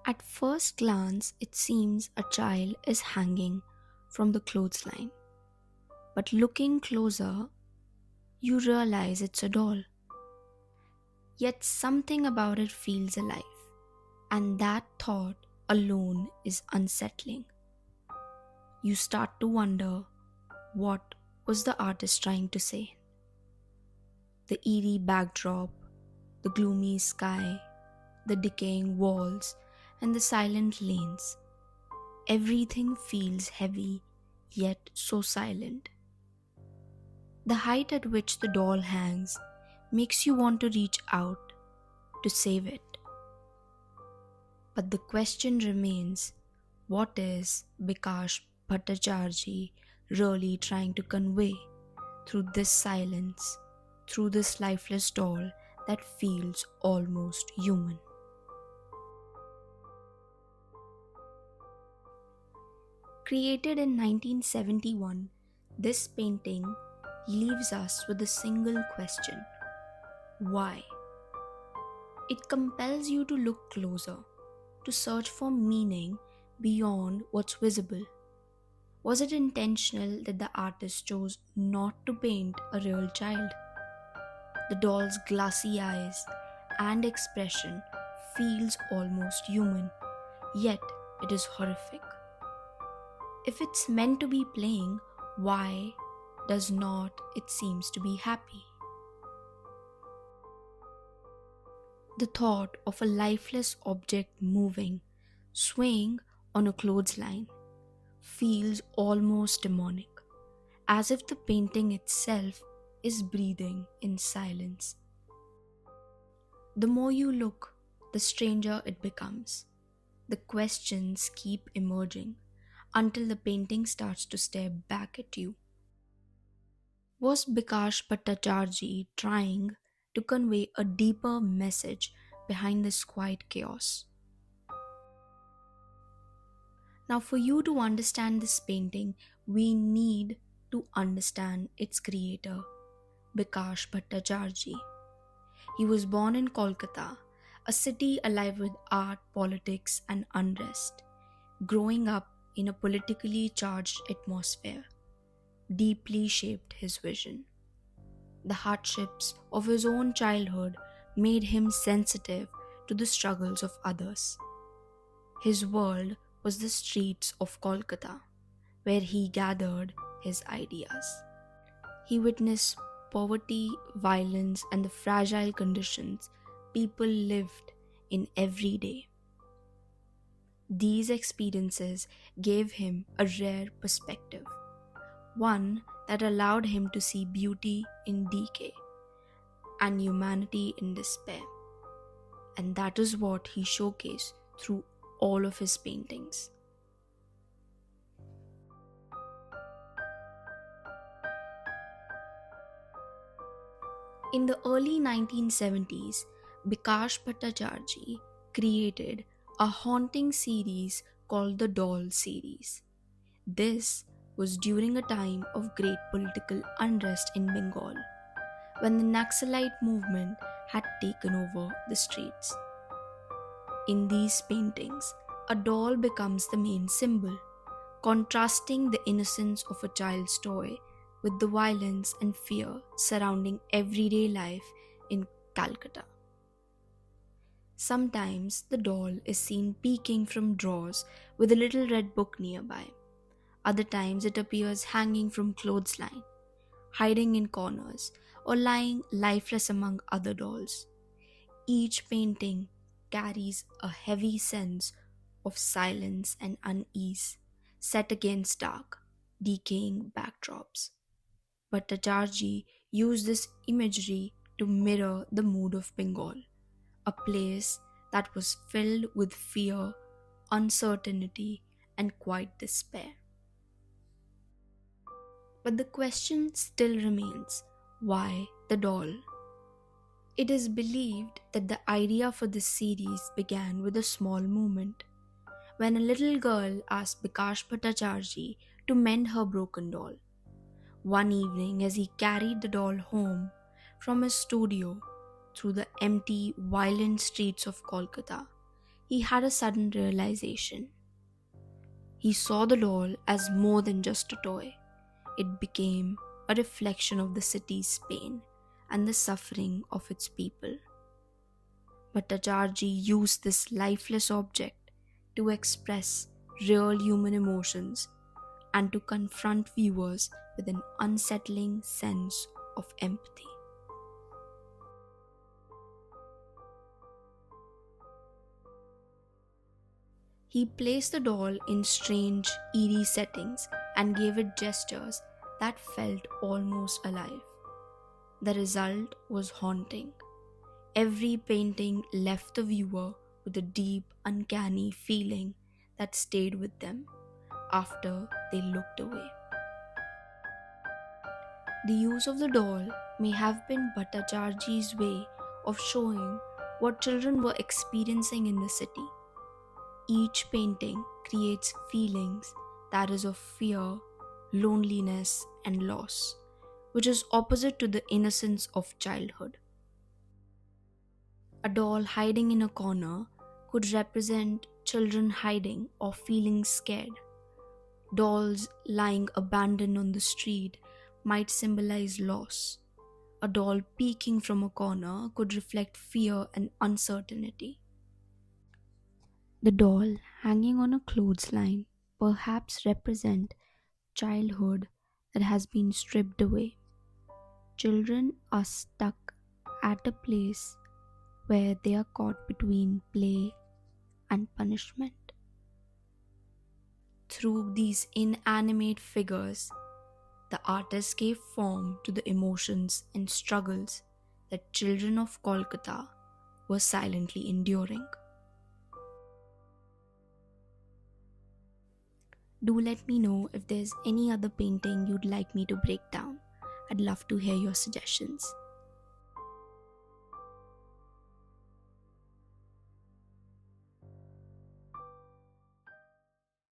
At first glance, it seems a child is hanging from the clothesline. But looking closer, you realize it's a doll. Yet something about it feels alive, and that thought alone is unsettling. You start to wonder, what was the artist trying to say? The eerie backdrop, the gloomy sky, the decaying walls, and the silent lanes. Everything feels heavy, yet so silent. The height at which the doll hangs makes you want to reach out to save it. But the question remains, what is Bikash Bhattacharjee really trying to convey through this silence, through this lifeless doll that feels almost human? Created in 1971, this painting leaves us with a single question: why? It compels you to look closer, to search for meaning beyond what's visible. Was it intentional that the artist chose not to paint a real child? The doll's glassy eyes and expression feels almost human, yet it is horrific. If it's meant to be playing, why does not it seems to be happy? The thought of a lifeless object moving, swaying on a clothesline, feels almost demonic, as if the painting itself is breathing in silence. The more you look, the stranger it becomes. The questions keep emerging until the painting starts to stare back at you. Was Bikash Bhattacharjee trying to convey a deeper message behind this quiet chaos? Now, for you to understand this painting, we need to understand its creator, Bikash Bhattacharjee. He was born in Calcutta, a city alive with art, politics, and unrest. Growing up in a politically charged atmosphere deeply shaped his vision. The hardships of his own childhood made him sensitive to the struggles of others. His world was the streets of Calcutta, where he gathered his ideas. He witnessed poverty, violence, and the fragile conditions people lived in every day. These experiences gave him a rare perspective, one that allowed him to see beauty in decay and humanity in despair. And that is what he showcased through all of his paintings. In the early 1970s, Bikash Bhattacharjee created a haunting series called the Doll series. This was during a time of great political unrest in Bengal, when the Naxalite movement had taken over the streets. In these paintings, a doll becomes the main symbol, contrasting the innocence of a child's toy with the violence and fear surrounding everyday life in Calcutta. Sometimes the doll is seen peeking from drawers with a little red book nearby. Other times it appears hanging from clothesline, hiding in corners, or lying lifeless among other dolls. Each painting carries a heavy sense of silence and unease, set against dark, decaying backdrops. But Bhattacharjee used this imagery to mirror the mood of Bengal, a place that was filled with fear, uncertainty, and quiet despair. But the question still remains, why the doll? It is believed that the idea for this series began with a small moment, when a little girl asked Bikash Bhattacharjee to mend her broken doll. One evening, as he carried the doll home from his studio through the empty, violent streets of Kolkata, he had a sudden realization. He saw the doll as more than just a toy. It became a reflection of the city's pain and the suffering of its people. Bhattacharjee used this lifeless object to express real human emotions and to confront viewers with an unsettling sense of empathy. He placed the doll in strange, eerie settings and gave it gestures that felt almost alive. The result was haunting. Every painting left the viewer with a deep, uncanny feeling that stayed with them after they looked away. The use of the doll may have been Bhattacharjee's way of showing what children were experiencing in the city. Each painting creates feelings that is of fear, loneliness, and loss, which is opposite to the innocence of childhood. A doll hiding in a corner could represent children hiding or feeling scared. Dolls lying abandoned on the street might symbolize loss. A doll peeking from a corner could reflect fear and uncertainty. The doll hanging on a clothesline perhaps represent childhood that has been stripped away. Children are stuck at a place where they are caught between play and punishment. Through these inanimate figures, the artist gave form to the emotions and struggles that children of Calcutta were silently enduring. Do let me know if there's any other painting you'd like me to break down. I'd love to hear your suggestions.